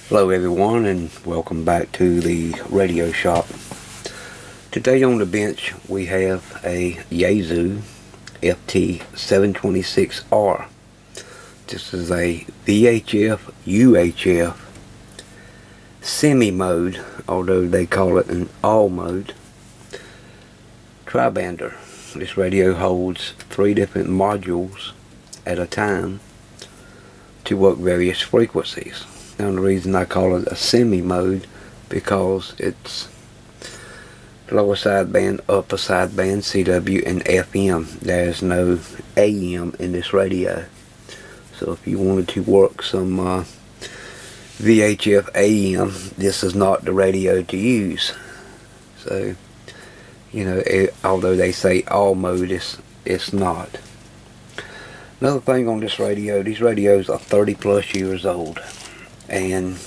Hello everyone, and welcome back to the radio shop. Today on the bench we have a Yaesu FT726R. This is a VHF UHF semi mode, although they call it an all mode tri-bander. This radio holds 3 different modules at a time to work various frequencies. Now the reason I call it a semi mode because it's lower sideband, upper sideband, CW and FM. There's no AM in this radio. So if you wanted to work some VHF AM, this is not the radio to use. So, although they say all mode, it's not. Another thing on this radio, these radios are 30 plus years old. And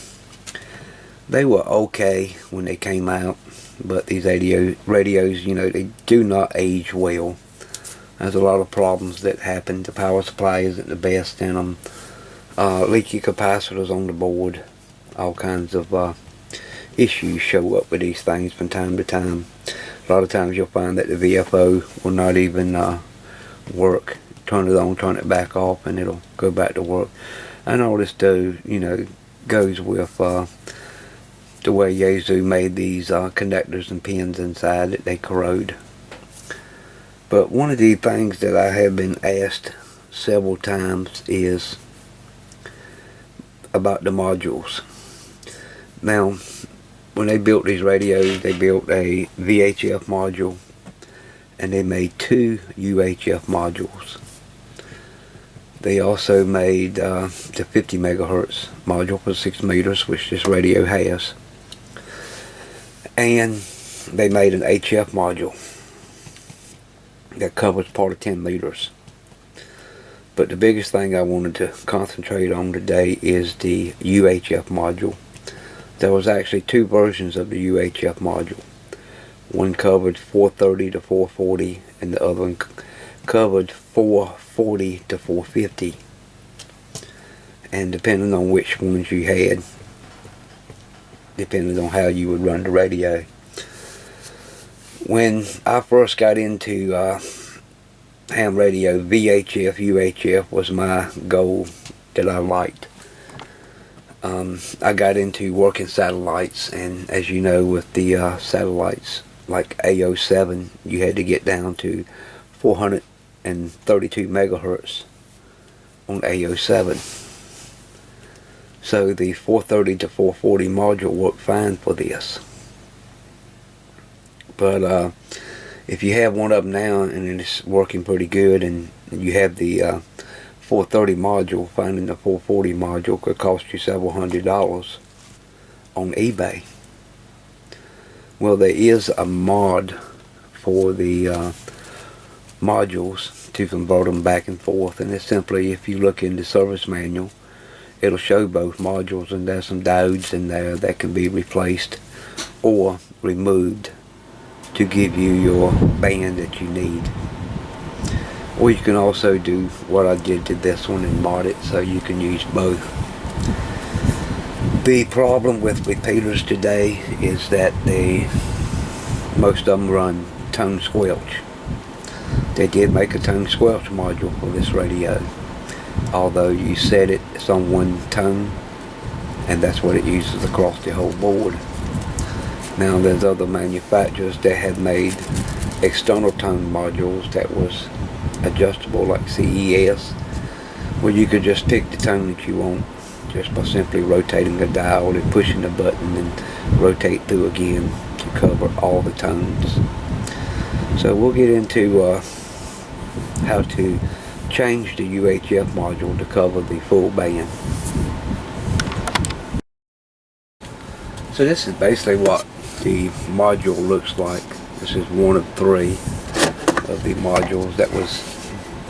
they were okay when they came out, but these radios, they do not age well. There's a lot of problems that happen. The power supply isn't the best in them. Leaky capacitors on the board. All kinds of issues show up with these things from time to time. A lot of times you'll find that the VFO will not even work. Turn it on, turn it back off, and it'll go back to work. And all this goes with the way Yaesu made these connectors and pins inside that they corrode. But one of the things that I have been asked several times is about the modules. Now, when they built these radios, they built a VHF module and they made 2 UHF modules. They also made the 50 megahertz module for 6 meters, which this radio has. And they made an HF module that covers part of 10 meters. But the biggest thing I wanted to concentrate on today is the UHF module. There was actually 2 versions of the UHF module. One covered 430 to 440 and the other one covered 440 to 450, and depending on which ones you had, depending on how you would run the radio. When I first got into ham radio, VHF, UHF was my goal that I liked. I got into working satellites, and as you know, with the satellites like AO7, you had to get down to 432 megahertz on AO7. So the 430 to 440 module worked fine for this. But if you have one of them now and it's working pretty good, and you have the 430 module, finding the 440 module could cost you several $100s on eBay. Well, there is a mod for the modules to convert them back and forth, and it's simply, if you look in the service manual, it'll show both modules, and there's some diodes in there that can be replaced or removed to give you your band that you need. Or you can also do what I did to this one and mod it so you can use both. The problem with repeaters today is that most of them run tone squelch. They did make a tone squelch module for this radio, although you set it's on one tone, and that's what it uses across the whole board. Now there's other manufacturers that have made external tone modules that was adjustable, like CES, where you could just pick the tone that you want just by simply rotating the dial and pushing the button and rotate through again to cover all the tones. So we'll get into how to change the UHF module to cover the full band. So this is basically what the module looks like. This is one of 3 of the modules that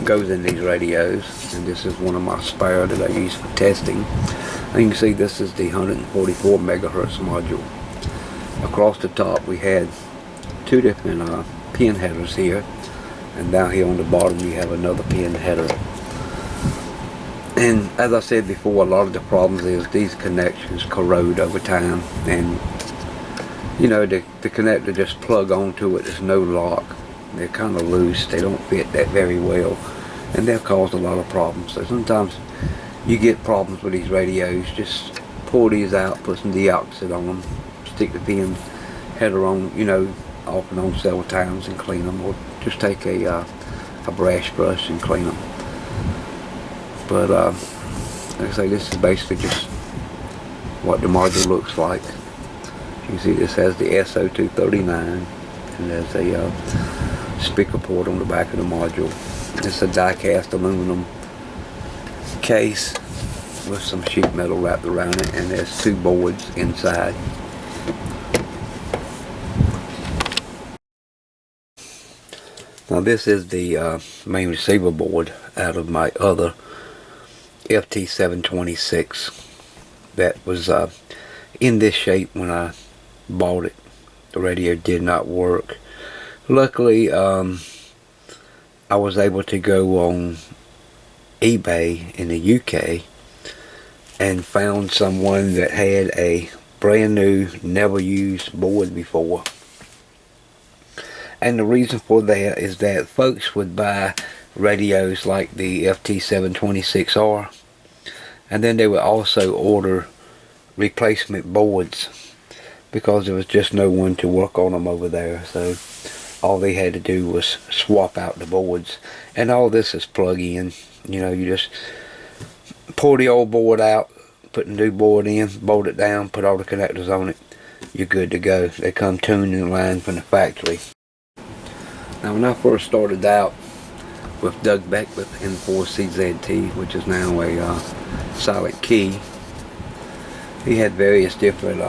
goes in these radios, and this is one of my spare that I use for testing. And you can see this is the 144 megahertz module. Across the top we had 2 different pin headers here, and down here on the bottom you have another pin header. And as I said before, a lot of the problems is these connections corrode over time, and you know, the connector just plug onto it. There's no lock. They're kind of loose. They don't fit that very well, and they've caused a lot of problems. So sometimes you get problems with these radios. Just pull these out, put some deoxit on them, stick the pin header on, you know, off and on several times and clean them, or just take a brass brush and clean them. But like I say, this is basically just what the module looks like. You can see this has the SO239, and there's a speaker port on the back of the module. It's a die-cast aluminum case with some sheet metal wrapped around it, and there's two boards inside. Now this is the main receiver board out of my other FT726 that was in this shape when I bought it. The radio did not work. Luckily, I was able to go on eBay in the UK and found someone that had a brand new, never used board before. And the reason for that is that folks would buy radios like the FT726R, and then they would also order replacement boards because there was just no one to work on them over there. So all they had to do was swap out the boards, and all this is plug in. You know, you just pull the old board out, put the new board in, bolt it down, put all the connectors on it, you're good to go. They come tuned in line from the factory. Now when I first started out with Doug Beckwith N4CZT, which is now a silent key, he had various different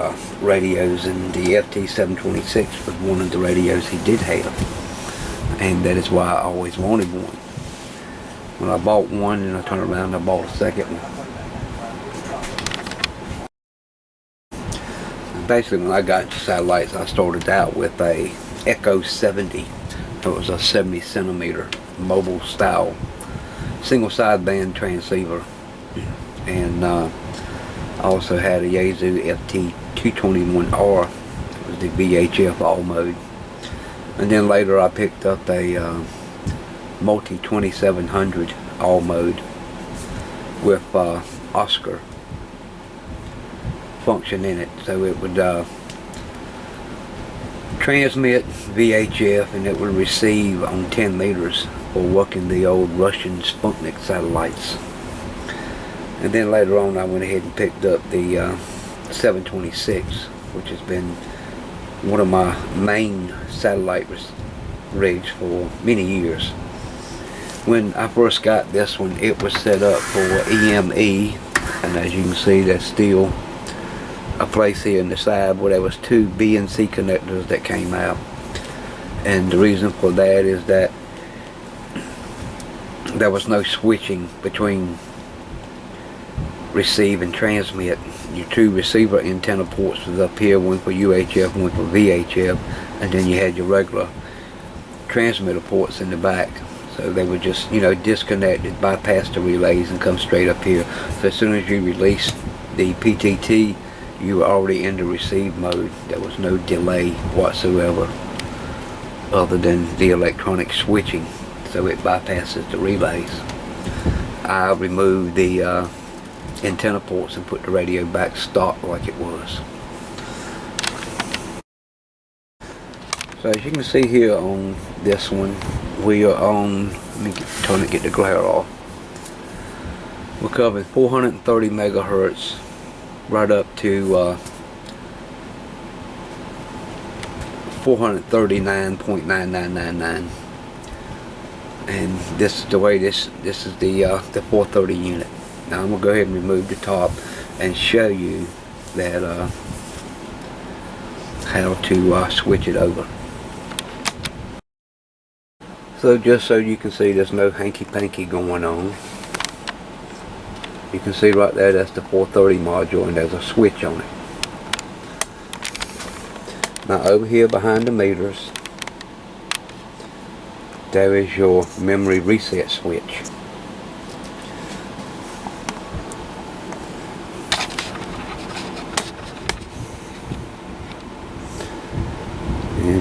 radios, and the FT726 was one of the radios he did have, and that is why I always wanted one. When I bought one and I turned around and I bought a second one. Basically when I got into satellites, I started out with a Echo 70. It was a 70 centimeter mobile style single sideband transceiver, and I also had a Yaesu FT221R. It was the VHF all mode, and then later I picked up a multi 2700 all mode with Oscar function in it, so it would transmit VHF and it would receive on 10 meters for working the old Russian Sputnik satellites. And then later on I went ahead and picked up the 726, which has been one of my main satellite rigs for many years. When I first got this one, it was set up for EME, and as you can see, there's still a place here in the side where there was two B and C connectors that came out. And the reason for that is that there was no switching between receive and transmit. Your two receiver antenna ports was up here, one for UHF, one for VHF, and then you had your regular transmitter ports in the back. So they were just, you know, disconnected, bypass the relays and come straight up here. So as soon as you released the PTT, you were already in the receive mode. There was no delay whatsoever other than the electronic switching, so it bypasses the relays. I removed the antenna ports and put the radio back stock like it was. So as you can see here on this one, we are on, let me turn it, get the glare off. We're covering 430 megahertz right up to 439.9999, and this is the way this is the 430 unit. Now I'm gonna go ahead and remove the top and show you that how to switch it over. So just so you can see, there's no hanky-panky going on. You can see right there, that's the 430 module, and there's a switch on it. Now over here behind the meters, there is your memory reset switch.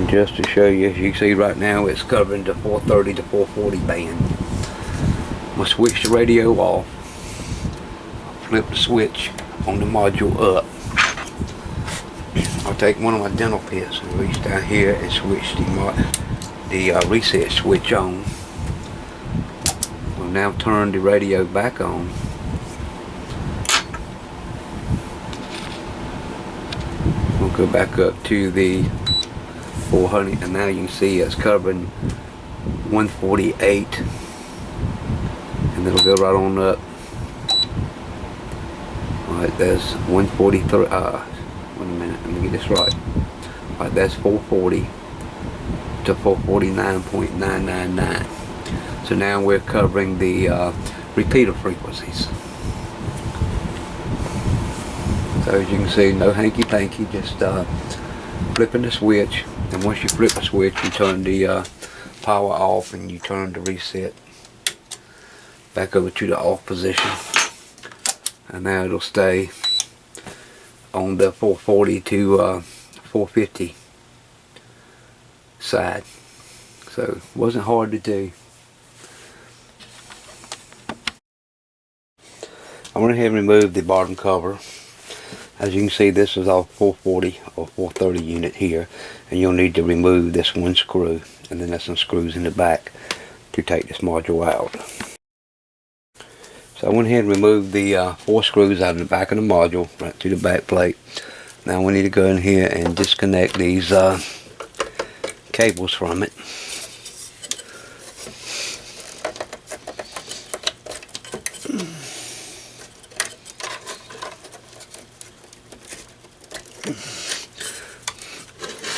And just to show you, as you see right now, it's covering the 430 to 440 band. I'm going to switch the radio off. Flip the switch on the module up. I'll take one of my dental pits and reach down here and switch the reset switch on. We'll now turn the radio back on. We'll go back up to the 400, and now you can see it's covering 148, and it'll go right on up. Alright, there's 143. Wait a minute, let me get this right. Alright, that's 440 to 449.999. So now we're covering the repeater frequencies. So as you can see, no hanky-panky, just flipping the switch. And once you flip the switch, you turn the power off and you turn the reset back over to the off position. And now it'll stay on the 440 to 450 side. So it wasn't hard to do. I went ahead and removed the bottom cover. As you can see, this is our 440 or 430 unit here, and you'll need to remove this one screw, and then there's some screws in the back to take this module out. So I went ahead and removed the 4 screws out of the back of the module, right through the back plate. Now we need to go in here and disconnect these cables from it.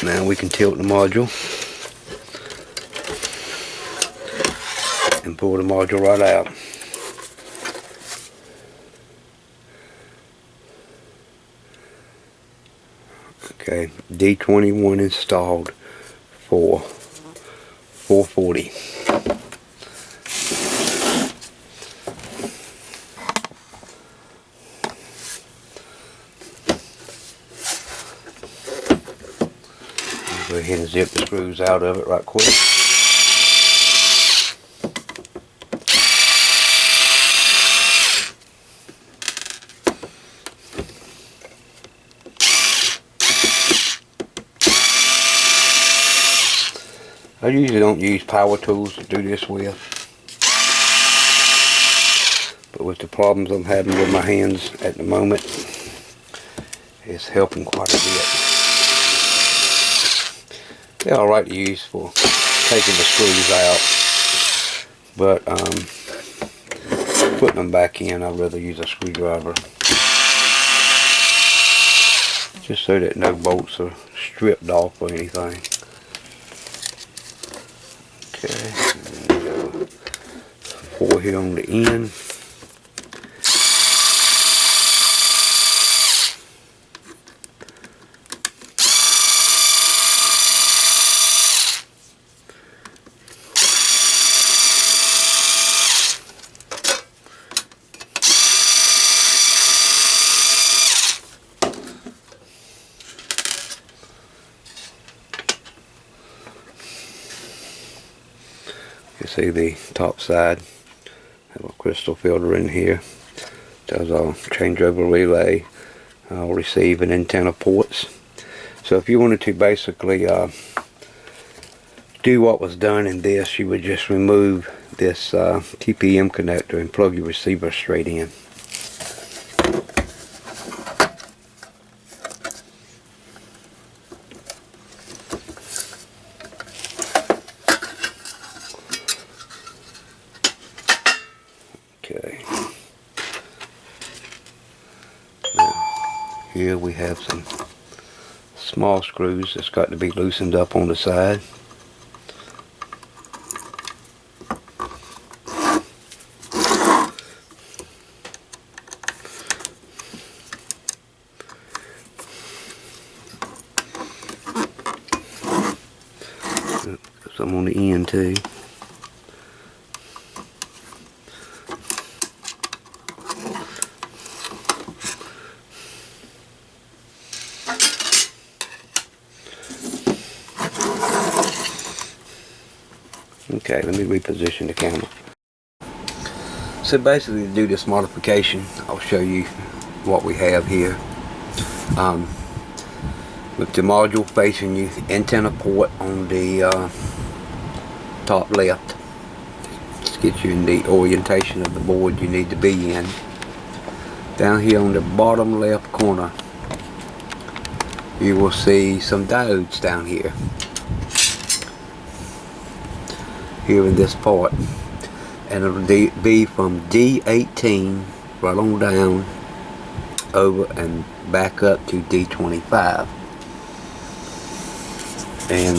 Now we can tilt the module and pull the module right out. Okay, D21 installed for 440. Go ahead and zip the screws out of it right quick. I usually don't use power tools to do this with, but with the problems I'm having with my hands at the moment, it's helping quite a bit. They're alright to use for taking the screws out, but putting them back in, I'd rather use a screwdriver, just so that no bolts are stripped off or anything. Okay, and go 4 here on the end. You see the top side, have a crystal filter in here. Does our changeover relay, receive and antenna ports. So if you wanted to basically do what was done in this, you would just remove this TPM connector and plug your receiver straight in. Okay. Now, here we have some small screws that's got to be loosened up on the side. Some on the end too. Okay, let me reposition the camera. So basically, to do this modification, I'll show you what we have here. With the module facing you, antenna port on the top left. Just get you in the orientation of the board you need to be in. Down here on the bottom left corner, you will see some diodes down here. Here in this part. And it'll be from D18 right on down over and back up to D25. And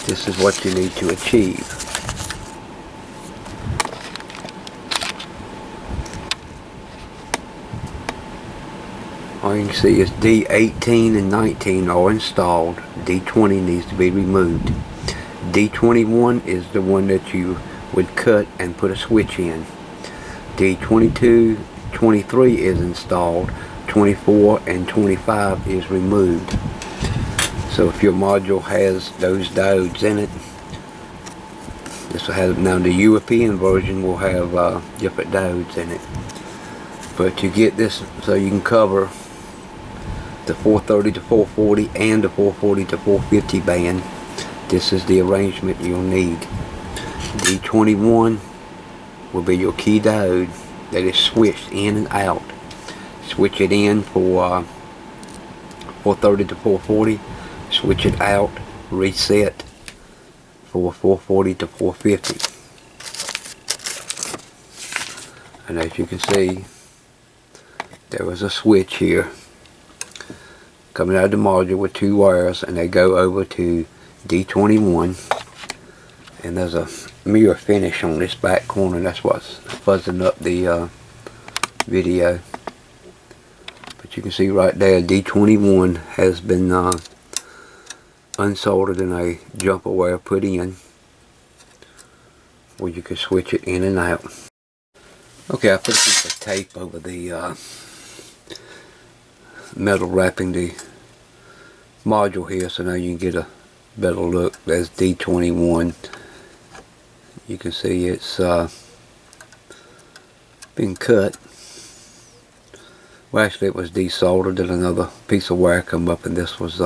this is what you need to achieve. All you can see is D18 and 19 are installed. D20 needs to be removed. D21 is the one that you would cut and put a switch in. D22, 23 is installed. 24 and 25 is removed. So if your module has those diodes in it, this will have, now the European version will have different diodes in it. But to get this so you can cover the 430 to 440 and the 440 to 450 band, this is the arrangement you'll need. D21 will be your key diode that is switched in and out. Switch it in for 430 to 440, switch it out, reset for 440 to 450. And as you can see, there was a switch here coming out of the module with two wires, and they go over to D21, and there's a mirror finish on this back corner. That's what's fuzzing up the video. But you can see right there, D21 has been unsoldered and a jumper wire put in where you can switch it in and out. Okay, I put a piece of tape over the metal wrapping the module here, so now you can get a better look. There's D21. You can see it's been cut. Well, actually it was desoldered and another piece of wire come up, and this was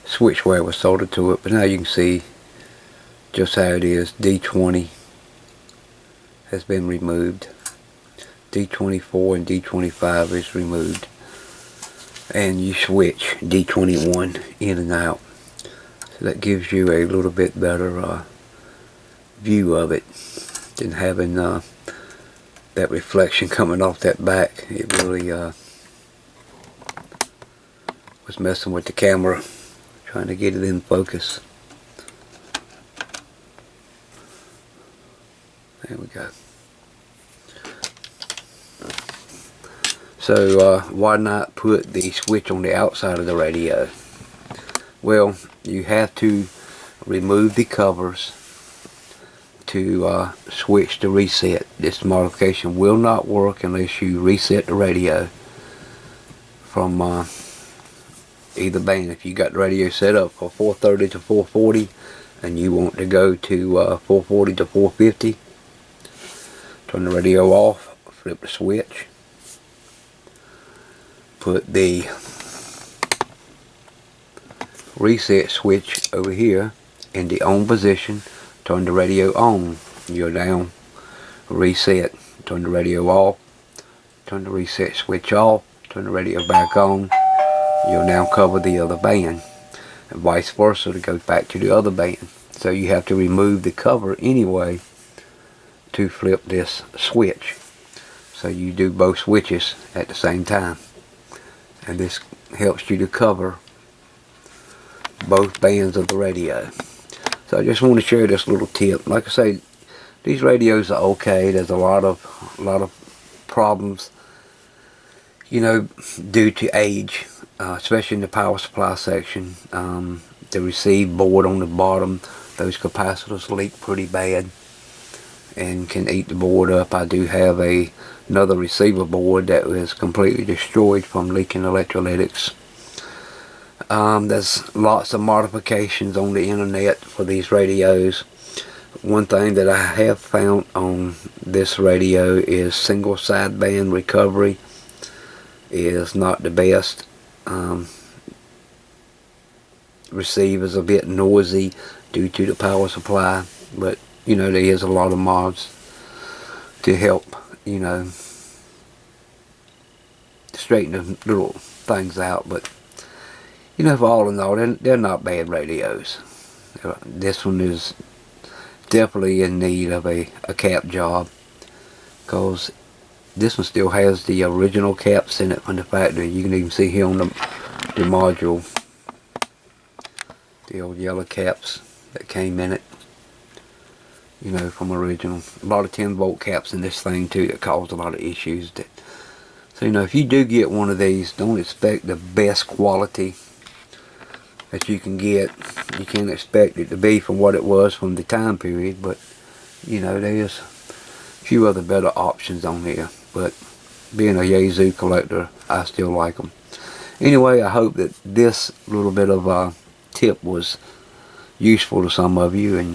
switch wire was soldered to it. But now you can see just how it is. D20 has been removed. D24 and D25 is removed. And you switch D21 in and out. So that gives you a little bit better view of it than having that reflection coming off that back. It really was messing with the camera, trying to get it in focus. There we go. So why not put the switch on the outside of the radio? Well, you have to remove the covers to switch to reset. This modification will not work unless you reset the radio from either band. If you got the radio set up for 430 to 440 and you want to go to 440 to 450, turn the radio off, flip the switch, put the reset switch over here in the on position, turn the radio on, you're down, reset, turn the radio off, turn the reset switch off, turn the radio back on, you'll now cover the other band, and vice versa to go back to the other band. So you have to remove the cover anyway to flip this switch. So you do both switches at the same time, and this helps you to cover both bands of the radio. So I just want to share this little tip. Like I say, these radios are okay. There's a lot of problems, you know, due to age, especially in the power supply section. The receive board on the bottom, those capacitors leak pretty bad and can eat the board up. I do have another receiver board that was completely destroyed from leaking electrolytics. There's lots of modifications on the internet for these radios. One thing that I have found on this radio is single sideband recovery is not the best. Receiver's a bit noisy due to the power supply, but you know, there is a lot of mods to help, you know, straighten the little things out. But you know, for all in all, they're not bad radios. This one is definitely in need of a cap job, because this one still has the original caps in it from the factory. You can even see here on the module the old yellow caps that came in it, you know, from original. A lot of 10-volt caps in this thing too that caused a lot of issues. So you know, if you do get one of these, don't expect the best quality that you can get. You can't expect it to be from what it was from the time period, but you know, there's a few other better options on here. But being a Yaesu collector, I still like them. Anyway, I hope that this little bit of tip was useful to some of you, and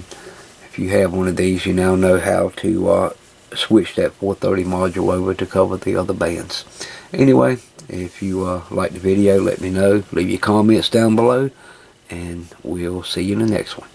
if you have one of these, you now know how to switch that 430 module over to cover the other bands. Anyway, if you like the video, let me know. Leave your comments down below, and we'll see you in the next one.